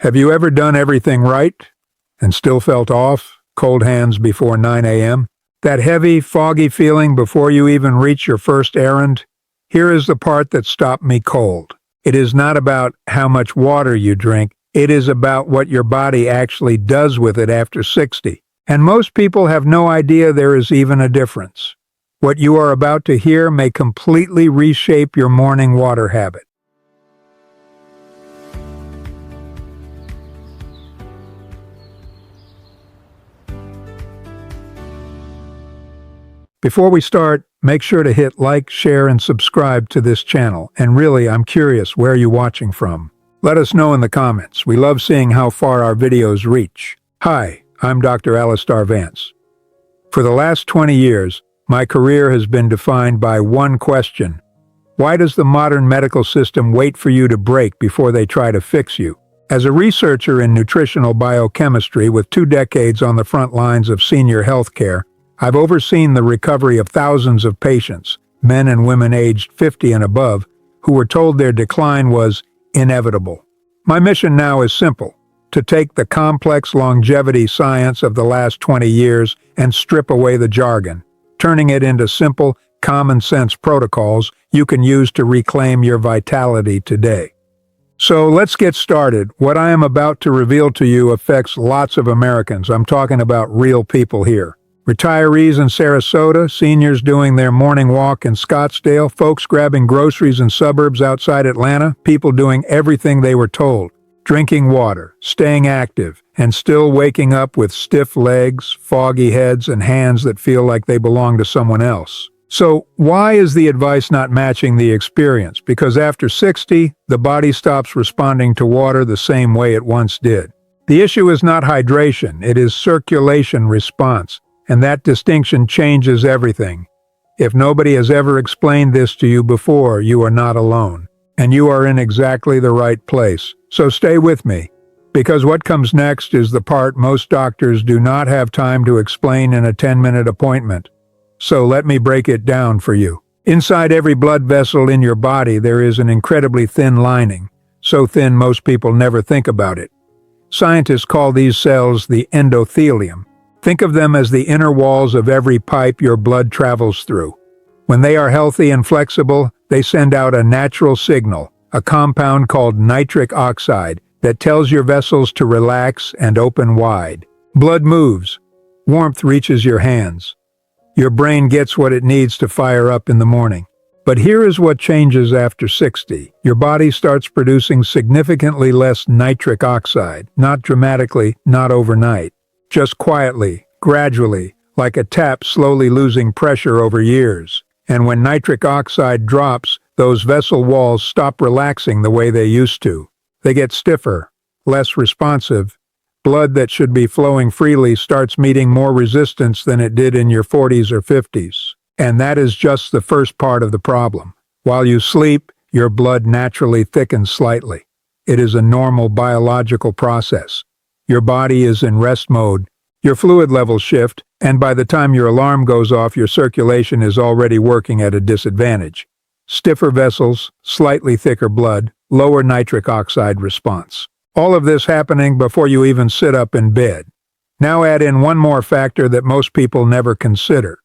Have you ever done everything right and still felt off, cold hands before 9 a.m.? That heavy, foggy feeling before you even reach your first errand? Here is the part that stopped me cold. It is not about how much water you drink, it is about what your body actually does with it after 60. And most people have no idea there is even a difference. What you are about to hear may completely reshape your morning water habit. Before we start, make sure to hit like, share, and subscribe to this channel. And really, I'm curious, where are you watching from? Let us know in the comments. We love seeing how far our videos reach. Hi, I'm Dr. Alistair Vance. For the last 20 years, my career has been defined by one question. Why does the modern medical system wait for you to break before they try to fix you? As a researcher in nutritional biochemistry with 2 decades on the front lines of senior healthcare, I've overseen the recovery of thousands of patients, men and women aged 50 and above, who were told their decline was inevitable. My mission now is simple: to take the complex longevity science of the last 20 years and strip away the jargon, turning it into simple, common-sense protocols you can use to reclaim your vitality today. So let's get started. What I am about to reveal to you affects lots of Americans. I'm talking about real people here. Retirees in Sarasota, seniors doing their morning walk in Scottsdale, folks grabbing groceries in suburbs outside Atlanta, people doing everything they were told. Drinking water, staying active, and still waking up with stiff legs, foggy heads, and hands that feel like they belong to someone else. So, why is the advice not matching the experience? Because after 60, the body stops responding to water the same way it once did. The issue is not hydration, it is circulation response. And that distinction changes everything. If nobody has ever explained this to you before, you are not alone. And you are in exactly the right place. So stay with me, because what comes next is the part most doctors do not have time to explain in a 10-minute appointment. So let me break it down for you. Inside every blood vessel in your body, there is an incredibly thin lining. So thin most people never think about it. Scientists call these cells the endothelium. Think of them as the inner walls of every pipe your blood travels through. When they are healthy and flexible, they send out a natural signal, a compound called nitric oxide, that tells your vessels to relax and open wide. Blood moves. Warmth reaches your hands. Your brain gets what it needs to fire up in the morning. But here is what changes after 60. Your body starts producing significantly less nitric oxide, not dramatically, not overnight. Just quietly, gradually, like a tap slowly losing pressure over years. And when nitric oxide drops, those vessel walls stop relaxing the way they used to. They get stiffer, less responsive. Blood that should be flowing freely starts meeting more resistance than it did in your 40s or 50s. And that is just the first part of the problem. While you sleep, your blood naturally thickens slightly. It is a normal biological process. Your body is in rest mode, your fluid levels shift, and by the time your alarm goes off, your circulation is already working at a disadvantage. Stiffer vessels, slightly thicker blood, lower nitric oxide response. All of this happening before you even sit up in bed. Now add in one more factor that most people never consider.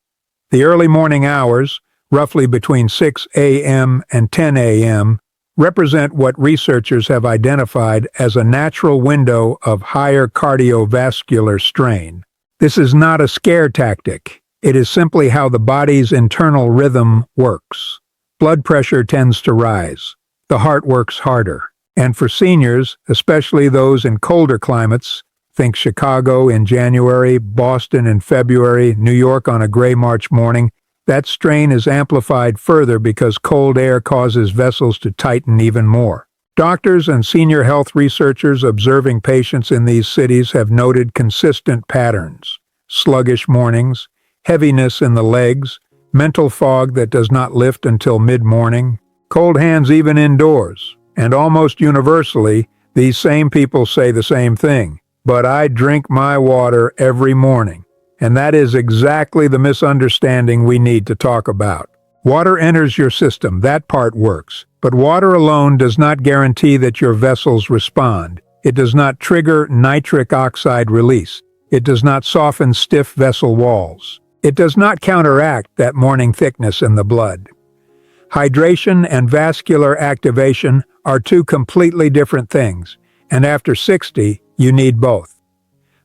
The early morning hours, roughly between 6 a.m. and 10 a.m., represent what researchers have identified as a natural window of higher cardiovascular strain. This is not a scare tactic. It is simply how the body's internal rhythm works. Blood pressure tends to rise. The heart works harder. And for seniors, especially those in colder climates, think Chicago in January, Boston in February, New York on a gray March morning, that strain is amplified further because cold air causes vessels to tighten even more. Doctors and senior health researchers observing patients in these cities have noted consistent patterns: sluggish mornings, heaviness in the legs, mental fog that does not lift until mid-morning, cold hands even indoors. And almost universally, these same people say the same thing: "But I drink my water every morning." And that is exactly the misunderstanding we need to talk about. Water enters your system, that part works. But water alone does not guarantee that your vessels respond. It does not trigger nitric oxide release. It does not soften stiff vessel walls. It does not counteract that morning thickness in the blood. Hydration and vascular activation are two completely different things, and after 60, you need both.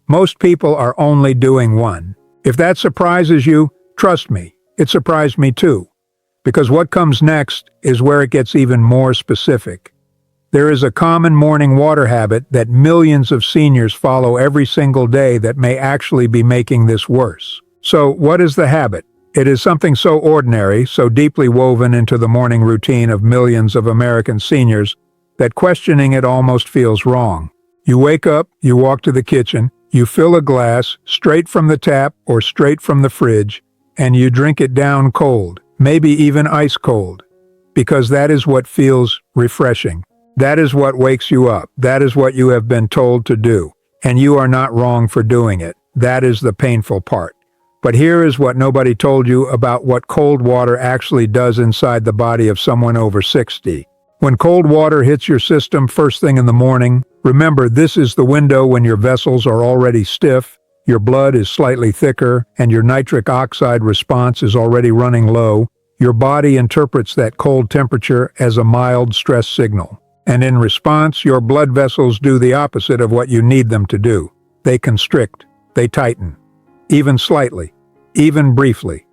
Most people are only doing one. If that surprises you, trust me, it surprised me too. Because what comes next is where it gets even more specific. There is a common morning water habit that millions of seniors follow every single day that may actually be making this worse. So, what is the habit? It is something so ordinary, so deeply woven into the morning routine of millions of American seniors, that questioning it almost feels wrong. You wake up, you walk to the kitchen, you fill a glass, straight from the tap or straight from the fridge, and you drink it down cold, maybe even ice cold, because that is what feels refreshing. That is what wakes you up. That is what you have been told to do, and you are not wrong for doing it. That is the painful part. But here is what nobody told you about what cold water actually does inside the body of someone over 60. When cold water hits your system first thing in the morning, remember this is the window when your vessels are already stiff, your blood is slightly thicker, and your nitric oxide response is already running low. Your body interprets that cold temperature as a mild stress signal. And in response, your blood vessels do the opposite of what you need them to do. They constrict, they tighten. Even slightly, even briefly.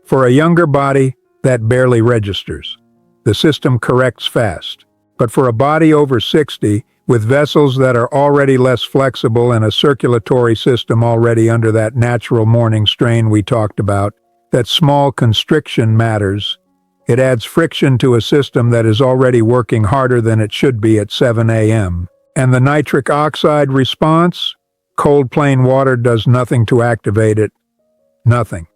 For a younger body, that barely registers. The system corrects fast. But for a body over 60, with vessels that are already less flexible and a circulatory system already under that natural morning strain we talked about, that small constriction matters. It adds friction to a system that is already working harder than it should be at 7 a.m. And the nitric oxide response? Cold plain water does nothing to activate it. Nothing.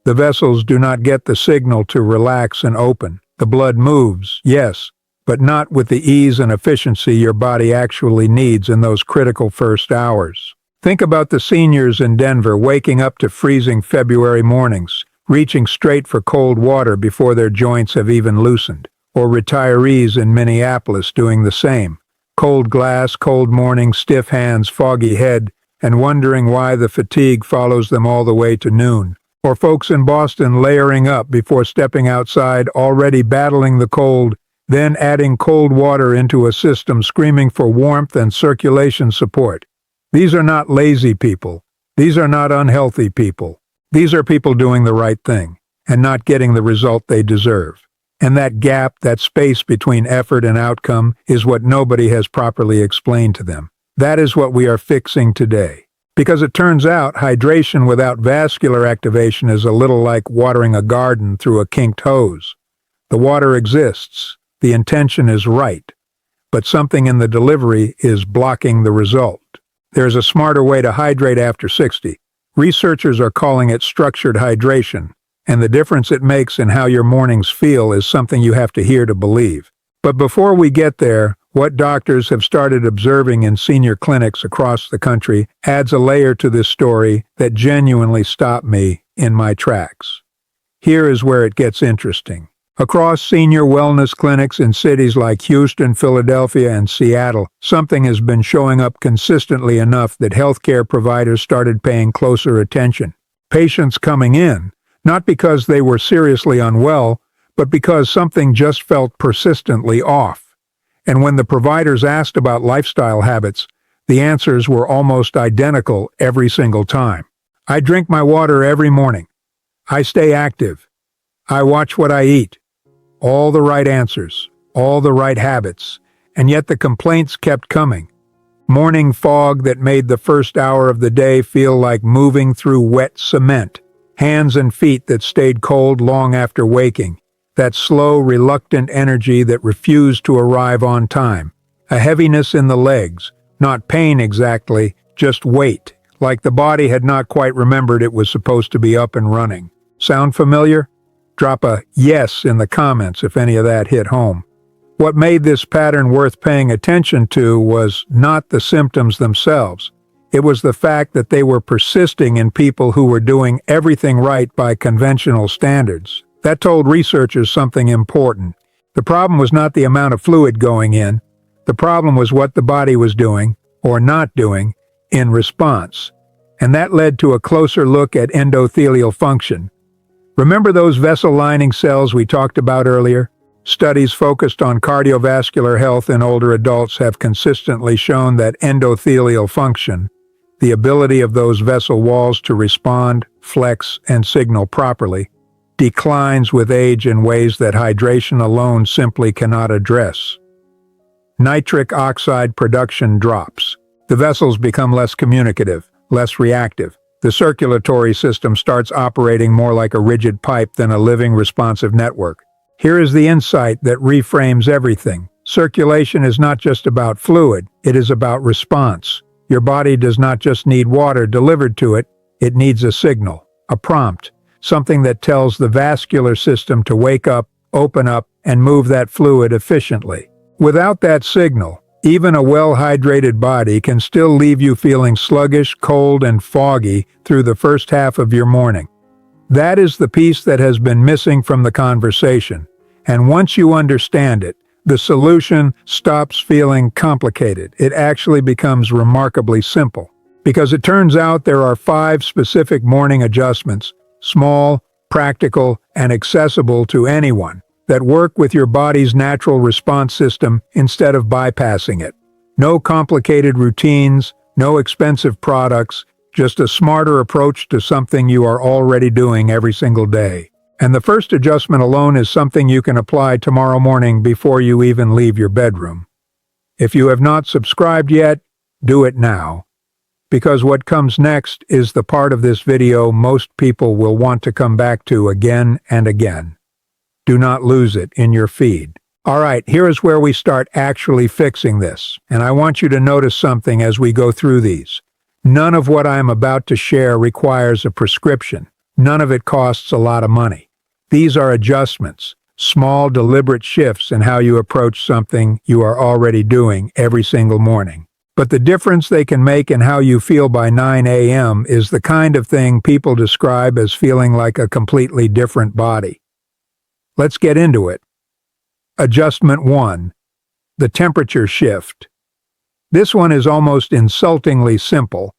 The vessels do not get the signal to relax and open. The blood moves, yes, but not with the ease and efficiency your body actually needs in those critical first hours. Think about the seniors in Denver waking up to freezing February mornings, reaching straight for cold water before their joints have even loosened, or retirees in Minneapolis doing the same. Cold glass, cold morning, stiff hands, foggy head, and wondering why the fatigue follows them all the way to noon. Or folks in Boston layering up before stepping outside, already battling the cold, then adding cold water into a system screaming for warmth and circulation support. These are not lazy people. These are not unhealthy people. These are people doing the right thing and not getting the result they deserve. And that gap, that space between effort and outcome, is what nobody has properly explained to them. That is what we are fixing today. Because it turns out hydration without vascular activation is a little like watering a garden through a kinked hose. The water exists, the intention is right, but something in the delivery is blocking the result. There's a smarter way to hydrate after 60. Researchers are calling it structured hydration, and the difference it makes in how your mornings feel is something you have to hear to believe. But before we get there, what doctors have started observing in senior clinics across the country adds a layer to this story that genuinely stopped me in my tracks. Here is where it gets interesting. Across senior wellness clinics in cities like Houston, Philadelphia, and Seattle, something has been showing up consistently enough that healthcare providers started paying closer attention. Patients coming in, not because they were seriously unwell, but because something just felt persistently off. And when the providers asked about lifestyle habits, the answers were almost identical every single time. I drink my water every morning. I stay active. I watch what I eat. All the right answers, all the right habits, and yet the complaints kept coming. Morning fog that made the first hour of the day feel like moving through wet cement. Hands and feet that stayed cold long after waking. That slow, reluctant energy that refused to arrive on time. A heaviness in the legs, not pain exactly, just weight, like the body had not quite remembered it was supposed to be up and running. Sound familiar? Drop a yes in the comments if any of that hit home. What made this pattern worth paying attention to was not the symptoms themselves. It was the fact that they were persisting in people who were doing everything right by conventional standards. That told researchers something important. The problem was not the amount of fluid going in. The problem was what the body was doing, or not doing, in response. And that led to a closer look at endothelial function. Remember those vessel lining cells we talked about earlier? Studies focused on cardiovascular health in older adults have consistently shown that endothelial function, the ability of those vessel walls to respond, flex, and signal properly, declines with age in ways that hydration alone simply cannot address. Nitric oxide production drops. The vessels become less communicative, less reactive. The circulatory system starts operating more like a rigid pipe than a living, responsive network. Here is the insight that reframes everything. Circulation is not just about fluid, it is about response. Your body does not just need water delivered to it, it needs a signal, a prompt, something that tells the vascular system to wake up, open up, and move that fluid efficiently. Without that signal, even a well-hydrated body can still leave you feeling sluggish, cold, and foggy through the first half of your morning. That is the piece that has been missing from the conversation. And once you understand it, the solution stops feeling complicated. It actually becomes remarkably simple. Because it turns out there are 5 specific morning adjustments, small, practical, and accessible to anyone, that work with your body's natural response system instead of bypassing it. No complicated routines, no expensive products, just a smarter approach to something you are already doing every single day. And the first adjustment alone is something you can apply tomorrow morning before you even leave your bedroom. If you have not subscribed yet, do it now. Because what comes next is the part of this video most people will want to come back to again and again. Do not lose it in your feed. Alright, here is where we start actually fixing this, and I want you to notice something as we go through these. None of what I am about to share requires a prescription. None of it costs a lot of money. These are adjustments, small deliberate shifts in how you approach something you are already doing every single morning. But the difference they can make in how you feel by 9 a.m. is the kind of thing people describe as feeling like a completely different body. Let's get into it. Adjustment 1. The temperature shift. This one is almost insultingly simple,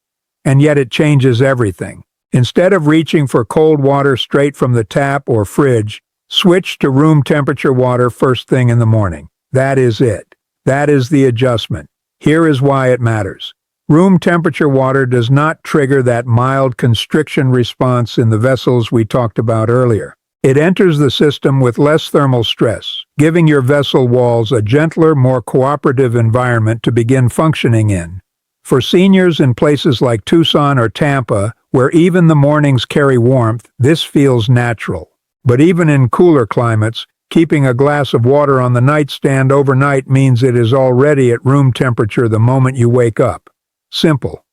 and yet it changes everything. Instead of reaching for cold water straight from the tap or fridge, switch to room temperature water first thing in the morning. That is it. That is the adjustment. Here is why it matters. Room temperature water does not trigger that mild constriction response in the vessels we talked about earlier. It enters the system with less thermal stress, giving your vessel walls a gentler, more cooperative environment to begin functioning in. For seniors in places like Tucson or Tampa, where even the mornings carry warmth, this feels natural. But even in cooler climates, keeping a glass of water on the nightstand overnight means it is already at room temperature the moment you wake up. Simple.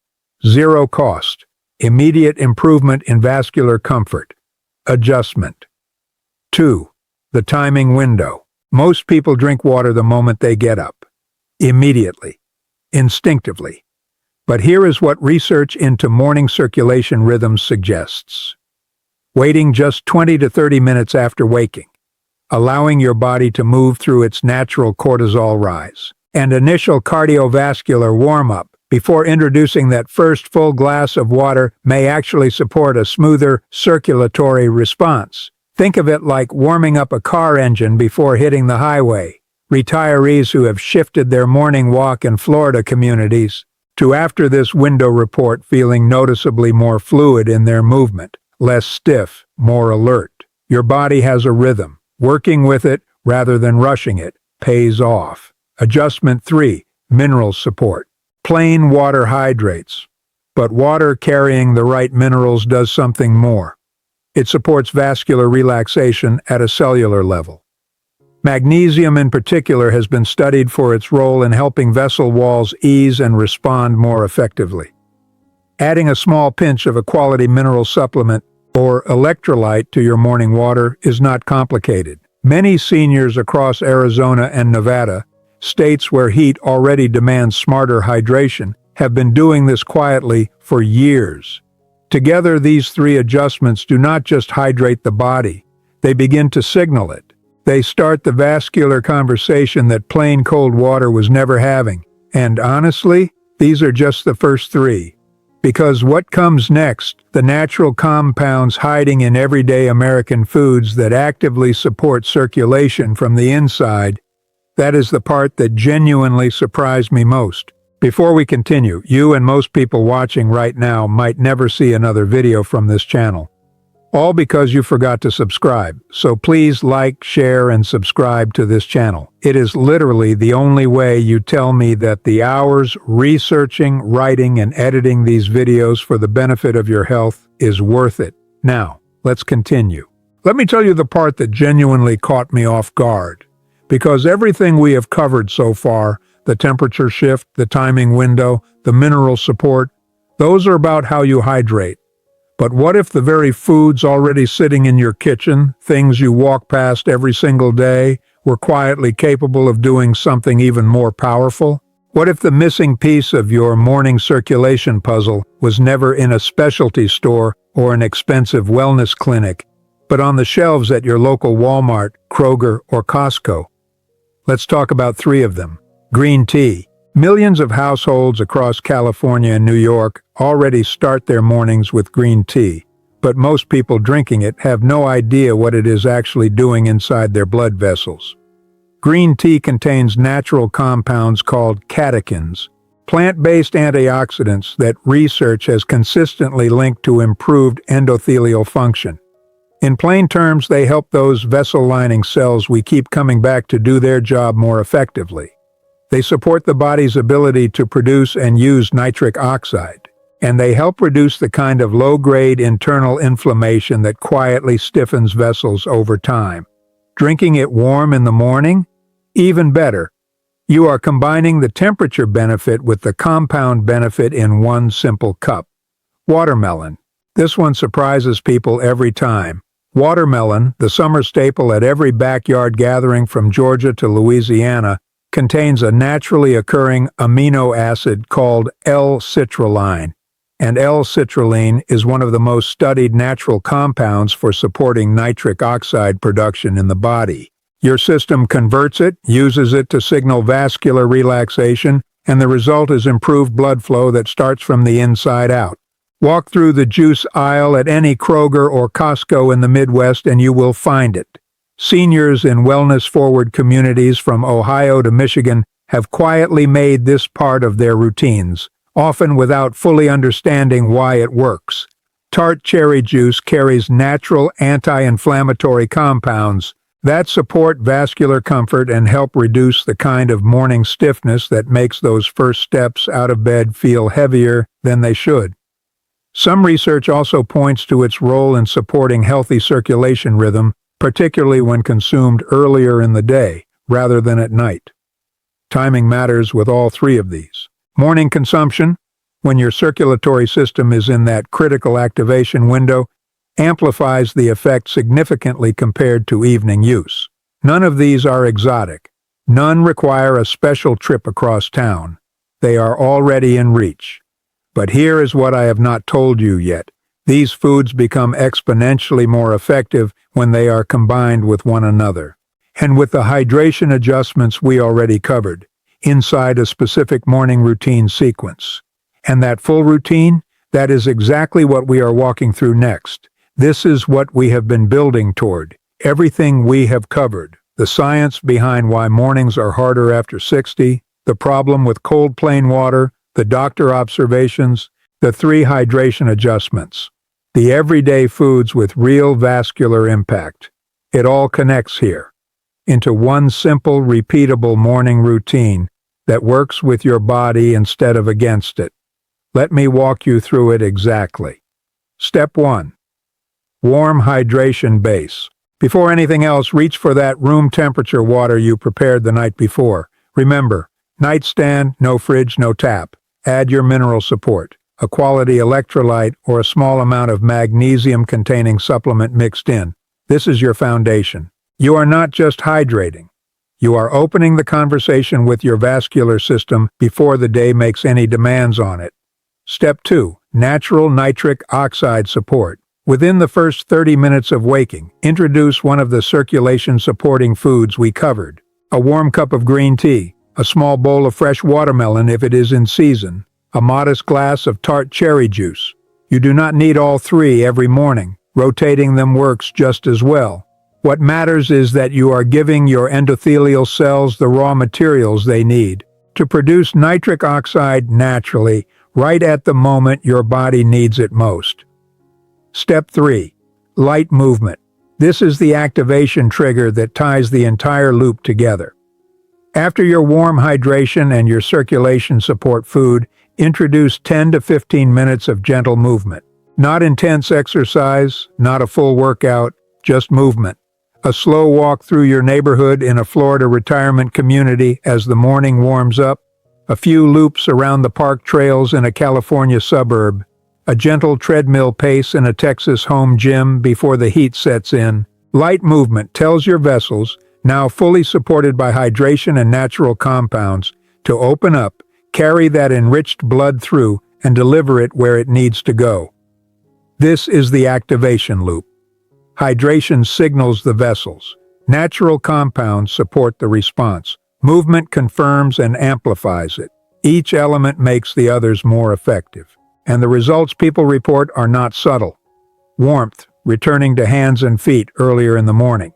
Zero cost. Immediate improvement in vascular comfort. Adjustment. 2. The timing window. Most people drink water the moment they get up. Immediately. Instinctively. But here is what research into morning circulation rhythms suggests. Waiting just 20 to 30 minutes after waking. Allowing your body to move through its natural cortisol rise. And initial cardiovascular warm-up before introducing that first full glass of water may actually support a smoother circulatory response. Think of it like warming up a car engine before hitting the highway. Retirees who have shifted their morning walk in Florida communities to after this window report feeling noticeably more fluid in their movement, less stiff, more alert. Your body has a rhythm. Working with it rather than rushing it pays off. Adjustment 3. Mineral support. Plain water hydrates. But water carrying the right minerals does something more. It supports vascular relaxation at a cellular level. Magnesium in particular has been studied for its role in helping vessel walls ease and respond more effectively. Adding a small pinch of a quality mineral supplement or electrolyte to your morning water is not complicated. Many seniors across Arizona and Nevada, states where heat already demands smarter hydration, have been doing this quietly for years. Together, these 3 adjustments do not just hydrate the body, they begin to signal it. They start the vascular conversation that plain cold water was never having. And honestly, These are just the first three. Because what comes next, the natural compounds hiding in everyday American foods that actively support circulation from the inside, that is the part that genuinely surprised me most. Before we continue, you and most people watching right now might never see another video from this channel. All because you forgot to subscribe, so please like, share, and subscribe to this channel. It is literally the only way you tell me that the hours researching, writing, and editing these videos for the benefit of your health is worth it. Now, let's continue. Let me tell you the part that genuinely caught me off guard. Because everything we have covered so far, the temperature shift, the timing window, the mineral support, those are about how you hydrate. But what if the very foods already sitting in your kitchen, things you walk past every single day, were quietly capable of doing something even more powerful? What if the missing piece of your morning circulation puzzle was never in a specialty store or an expensive wellness clinic, but on the shelves at your local Walmart, Kroger, or Costco? Let's talk about three of them. Green tea. Millions of households across California and New York already start their mornings with green tea, but most people drinking it have no idea what it is actually doing inside their blood vessels. Green tea contains natural compounds called catechins, plant-based antioxidants that research has consistently linked to improved endothelial function. In plain terms, they help those vessel-lining cells we keep coming back to do their job more effectively. They support the body's ability to produce and use nitric oxide, and they help reduce the kind of low-grade internal inflammation that quietly stiffens vessels over time. Drinking it warm in the morning? Even better. You are combining the temperature benefit with the compound benefit in one simple cup. Watermelon. This one surprises people every time. Watermelon, the summer staple at every backyard gathering from Georgia to Louisiana, contains a naturally occurring amino acid called L-citrulline, and L-citrulline is one of the most studied natural compounds for supporting nitric oxide production in the body. Your system converts it, uses it to signal vascular relaxation, and the result is improved blood flow that starts from the inside out. Walk through the juice aisle at any Kroger or Costco in the Midwest and you will find it. Seniors in wellness-forward communities from Ohio to Michigan have quietly made this part of their routines, often without fully understanding why it works. Tart cherry juice carries natural anti-inflammatory compounds that support vascular comfort and help reduce the kind of morning stiffness that makes those first steps out of bed feel heavier than they should. Some research also points to its role in supporting healthy circulation rhythm, particularly when consumed earlier in the day, rather than at night. Timing matters with all three of these. Morning consumption, when your circulatory system is in that critical activation window, amplifies the effect significantly compared to evening use. None of these are exotic. None require a special trip across town. They are already in reach. But here is what I have not told you yet. These foods become exponentially more effective when they are combined with one another. And with the hydration adjustments we already covered, inside a specific morning routine sequence. And that full routine, that is exactly what we are walking through next. This is what we have been building toward. Everything we have covered. The science behind why mornings are harder after 60, the problem with cold plain water, the doctor observations, the 3 hydration adjustments. The everyday foods with real vascular impact. It all connects here into one simple, repeatable morning routine that works with your body instead of against it. Let me walk you through it exactly. Step 1. Warm hydration base. Before anything else, reach for that room temperature water you prepared the night before. Remember, nightstand, no fridge, no tap. Add your mineral support. A quality electrolyte, or a small amount of magnesium-containing supplement mixed in. This is your foundation. You are not just hydrating. You are opening the conversation with your vascular system before the day makes any demands on it. Step 2. Natural nitric oxide support. Within the first 30 minutes of waking, introduce one of the circulation-supporting foods we covered. A warm cup of green tea, a small bowl of fresh watermelon if it is in season, a modest glass of tart cherry juice. You do not need all three every morning. Rotating them works just as well. What matters is that you are giving your endothelial cells the raw materials they need to produce nitric oxide naturally, right at the moment your body needs it most. Step 3. Light movement. This is the activation trigger that ties the entire loop together. After your warm hydration and your circulation support food, introduce 10 to 15 minutes of gentle movement. Not intense exercise, not a full workout, just movement. A slow walk through your neighborhood in a Florida retirement community as the morning warms up, a few loops around the park trails in a California suburb, a gentle treadmill pace in a Texas home gym before the heat sets in. Light movement tells your vessels, now fully supported by hydration and natural compounds, to open up, carry that enriched blood through, and deliver it where it needs to go. This is the activation loop. Hydration signals the vessels. Natural compounds support the response. Movement confirms and amplifies it. Each element makes the others more effective. And the results people report are not subtle. Warmth, returning to hands and feet earlier in the morning.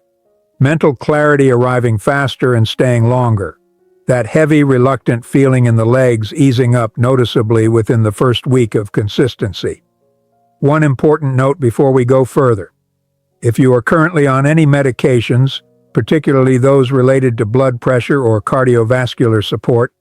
Mental clarity arriving faster and staying longer. That heavy, reluctant feeling in the legs easing up noticeably within the first week of consistency. One important note before we go further. If you are currently on any medications, particularly those related to blood pressure or cardiovascular support,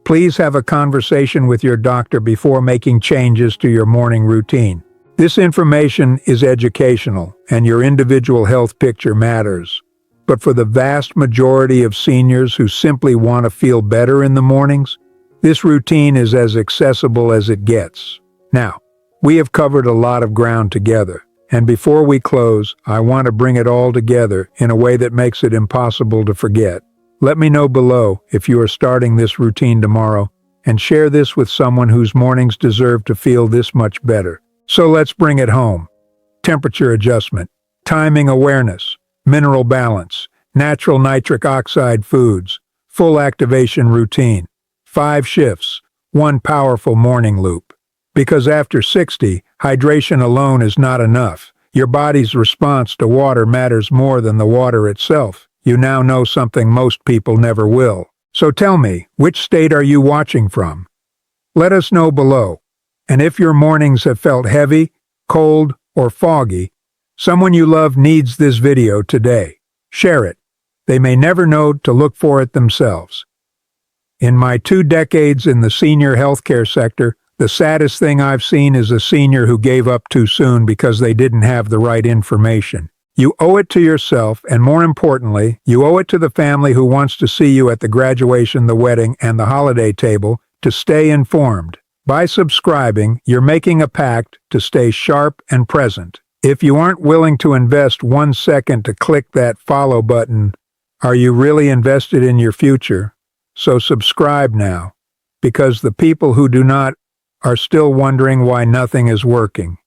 please have a conversation with your doctor before making changes to your morning routine. This information is educational, and your individual health picture matters. But for the vast majority of seniors who simply want to feel better in the mornings, this routine is as accessible as it gets. Now, we have covered a lot of ground together, and before we close, I want to bring it all together in a way that makes it impossible to forget. Let me know below if you are starting this routine tomorrow, and share this with someone whose mornings deserve to feel this much better. So let's bring it home. Temperature adjustment, timing awareness, mineral balance, natural nitric oxide foods, full activation routine, 5 shifts, 1 powerful morning loop. Because after 60, hydration alone is not enough. Your body's response to water matters more than the water itself. You now know something most people never will. So tell me, which state are you watching from? Let us know below. And if your mornings have felt heavy, cold, or foggy, someone you love needs this video today. Share it. They may never know to look for it themselves. In my 2 decades in the senior healthcare sector, the saddest thing I've seen is a senior who gave up too soon because they didn't have the right information. You owe it to yourself, and more importantly, you owe it to the family who wants to see you at the graduation, the wedding, and the holiday table to stay informed. By subscribing, you're making a pact to stay sharp and present. If you aren't willing to invest 1 second to click that follow button, are you really invested in your future? So subscribe now, because the people who do not are still wondering why nothing is working.